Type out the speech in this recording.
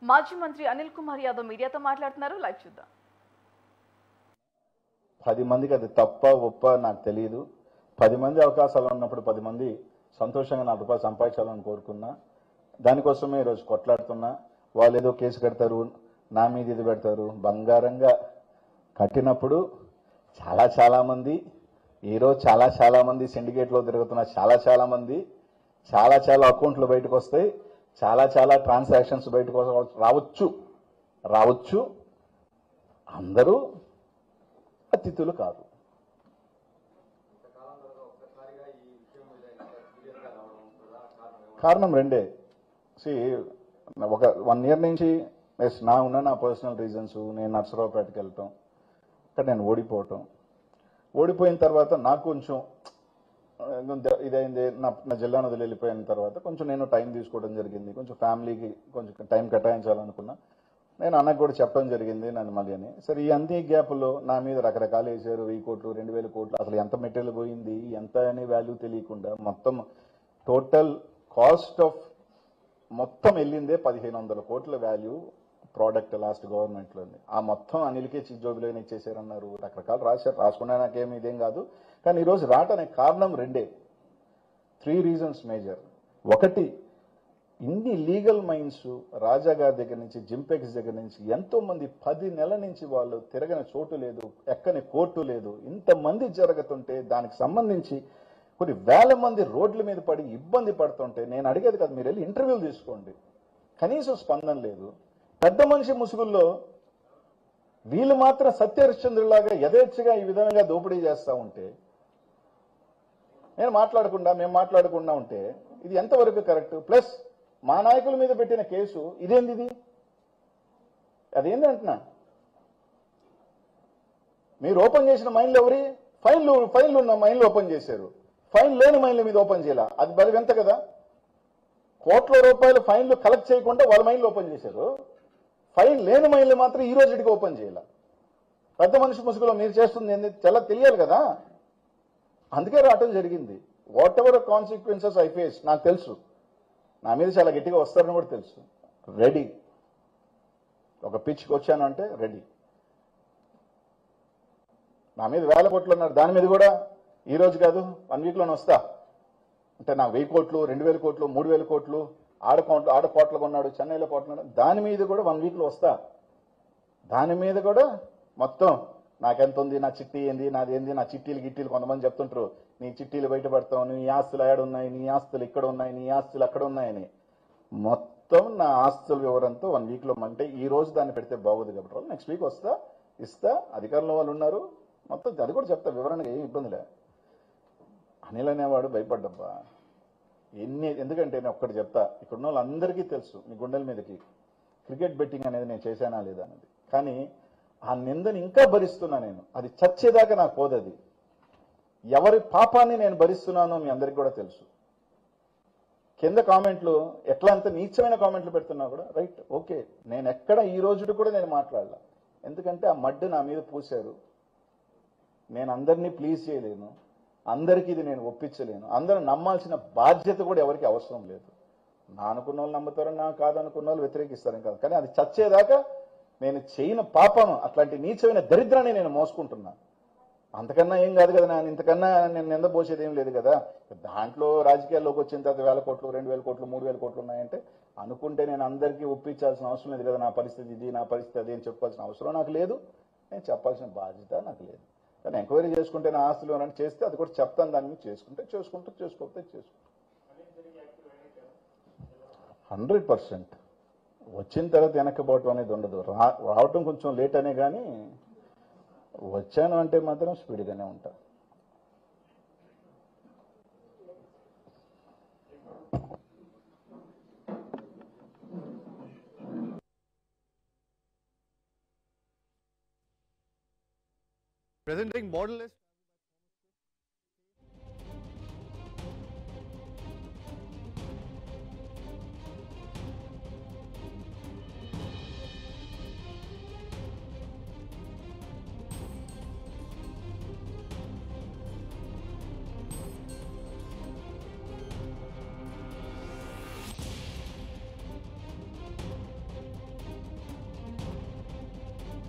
మాజీ మంత్రి అనిల్ కుమార్ యాదవ్ మీడియాతో మాట్లాడుతున్నారు. లైవ్ చూద్దాం. 10 మందికి అది తప్ప ఒప్ప నాకు తెలియదు. 10 మంది అవకాశాలు ఉన్నప్పుడు 10 మంది సంతోషంగా ₹4 సంపాదించాలని కోరుకున్నా. దానికోసమే ఈరోజు కొట్లాడుతున్నా. వాళ్ళు ఏదో కేసు కడతారు, నా మీద ఇది పెడతారు. బంగారంగా కట్టినప్పుడు చాలా మంది ఈరోజు చాలా మంది సిండికేట్లో తిరుగుతున్న చాలా మంది చాలా అకౌంట్లు బయటకు వస్తాయి. చాలా ట్రాన్సాక్షన్స్ బయటకు రావచ్చు. అందరూ అతిథులు కాదు. కారణం రెండే. ఒక 1 year నుంచి నా పర్సనల్ రీజన్స్, నేను నర్సరావుపేటకి వెళ్ళటం, ఇక్కడ నేను ఓడిపోయిన తర్వాత నాకు కొంచెం ఇదైంది. నా జిల్లా వదిలి వెళ్ళిపోయిన తర్వాత కొంచెం నేను టైం తీసుకోవడం జరిగింది. కొంచెం ఫ్యామిలీకి కొంచెం టైం కేటాయించాలనుకున్నా. నేను అన్నకు కూడా చెప్పడం జరిగింది నన్ను మళ్ళీ అని. సరే, ఈ అన్ని గ్యాప్లో నా మీద రకరకాలు వేసారు. 1000 కోట్లు 2000 కోట్లు, అసలు ఎంత మెటీరియల్ పోయింది ఎంత అనే వాల్యూ తెలియకుండా మొత్తం టోటల్ కాస్ట్ ఆఫ్ మొత్తం వెళ్ళిందే 1500 కోట్ల వాల్యూ ప్రోడక్ట్ లాస్ట్ గవర్నమెంట్లో. ఆ మొత్తం అనిల్కే చిజోబిలోనే ఇచ్చేసారన్నారు. రకరకాలు రాసుకున్నా నాకేమి ఇదేం కాదు. కానీ ఈరోజు రావటానికి కారణం రెండే. 3 reasons మేజర్. ఒకటి, ఇన్ని లీగల్ మైన్స్ రాజా గారి దగ్గర నుంచి, జింపెక్స్ దగ్గర నుంచి ఎంతో మంది 10 నెలల నుంచి వాళ్ళు తిరగని చోటు లేదు, ఎక్కని కోర్టు లేదు. ఇంతమంది జరుగుతుంటే దానికి సంబంధించి కొన్ని వేల మంది రోడ్ల మీద పడి ఇబ్బంది పడుతుంటే నేను అడిగేది కాదు, మీరు వెళ్ళి ఇంటర్వ్యూలు తీసుకోండి. కనీసం స్పందన లేదు. పెద్ద మనిషి ముసుగుల్లో వీళ్ళు మాత్రం సత్యహరిశ్చంద్రులాగా యథేచ్ఛగా ఈ విధంగా దోపిడీ చేస్తూ ఉంటే మేము మాట్లాడకుండా ఉంటే ఇది ఎంతవరకు కరెక్ట్? ప్లస్ మా నాయకుల మీద పెట్టిన కేసు ఇదేంది? ఇది అదేంది అంటున్నా. మీరు ఓపెన్ చేసిన మైన్లు ఎవరి ఫైన్లు ఉన్న మైన్లు ఓపెన్ చేశారు, ఫైన్ లేని మైన్ల మీద ఓపెన్ చేయాల. అది బలివెంత కదా. కోట్ల రూపాయలు ఫైన్లు కలెక్ట్ చేయకుండా వాళ్ళ మైన్లు ఓపెన్ చేశారు. ఫైన్ లేని మైన్లు మాత్రం ఈ రోజుకి ఓపెన్ చేయాల. పెద్ద మనిషి ముసుగులో మీరు చేస్తుంది ఏంది చాలా తెలియాలి కదా. అందుకే రావటం జరిగింది. What ever consequences I face నాకు తెలుసు. నా మీద చాలా గట్టిగా వస్తారని కూడా తెలుసు. రెడీ. ఒక పిచ్కి వచ్చాను అంటే రెడీ. నా మీద 1000 కోట్లు ఉన్నారు. దాని మీద కూడా ఈ రోజు కాదు 1 weekలోనే వస్తా. అంటే నాకు 1000 కోట్లు 2000 కోట్లు 3000 కోట్లు ఆడ కోట్లు కొన్నాడు, చెన్నైలో కోట్లు, దాని మీద కూడా 1 weekలో వస్తా. దాని మీద కూడా మొత్తం నాకెంత ఉంది, నా చిట్టి ఏంది, నాదేంది, నా చిట్టీలు కొంతమంది చెప్తుంటారు, నీ చిట్టీలు బయటపడతావు, నీ ఆస్తులు ఏడున్నాయి, నీ ఆస్తులు ఇక్కడ ఉన్నాయి, నీ ఆస్తులు అక్కడ ఉన్నాయని. మొత్తం నా ఆస్తుల వివరంతో 1 weekలో అంటే ఈ రోజు దాన్ని పెడితే బాగోదు కాబట్టి నెక్స్ట్ వీక్ ఇస్తా. అధికారంలో వాళ్ళు ఉన్నారు, మొత్తం అది కూడా చెప్తా వివరణగా, ఏం ఇబ్బందిలే. అనిల్ అనేవాడు భయపడ్డబ్బా ఎందుకంటే నేను ఒక్కటి చెప్తా, ఇక్కడున్న వాళ్ళందరికీ తెలుసు మీ గుండెల మీదకి క్రికెట్ బెట్టింగ్ అనేది నేను చేశానా లేదా అనేది. కానీ ఆ నిందని ఇంకా భరిస్తున్నా నేను. అది చచ్చేదాకా నాకు పోదది. ఎవరి పాపాన్ని నేను భరిస్తున్నానో మీ అందరికీ కూడా తెలుసు. కింద కామెంట్లు ఎట్లా అంత నీచమైన కామెంట్లు పెడుతున్నా కూడా రైట్, ఓకే. నేను ఎక్కడ ఈ రోజు కూడా నేను మాట్లాడలా. ఎందుకంటే ఆ మడ్డు నా మీద పూశారు. నేను అందరినీ ప్లీజ్ చేయలేను, అందరికీ ఇది నేను ఒప్పించలేను. అందరూ నమ్మాల్సిన బాధ్యత కూడా ఎవరికి అవసరం లేదు. నా అనుకున్న వాళ్ళు నమ్ముతారు, నా కాదనుకున్న వాళ్ళు వ్యతిరేకిస్తారని కాదు. కానీ అది చచ్చేదాకా నేను చేయని పాపం, అట్లాంటి నీచమైన దరిద్రాన్ని నేను మోసుకుంటున్నా. అంతకన్నా ఏం కాదు కదా. ఇంతకన్నా నేను నిందపోసేది ఏం లేదు కదా. దాంట్లో రాజకీయాల్లోకి వచ్చిన తర్వాత 1000 కోట్లు 2000 కోట్లు 3000 కోట్లు ఉన్నాయంటే అనుకుంటే నేను అందరికీ ఒప్పించాల్సిన అవసరం లేదు కదా. నా పరిస్థితి ఇది, నా పరిస్థితి అది అని చెప్పాల్సిన అవసరం నాకు లేదు. నేను చెప్పాల్సిన బాధ్యత నాకు లేదు. కానీ ఎంక్వైరీ చేసుకుంటే నా ఆస్తులు అని చేస్తే అది కూడా చెప్తాను. దాన్ని మీద చేసుకోకపోతే 100%. వచ్చిన తర్వాత వెనక్కిపోవటం అనేది ఉండదు. రావటం కొంచెం లేట్ అనే కానీ వచ్చాను అంటే మాత్రం స్పీడ్గానే ఉంటా. Presenting model list.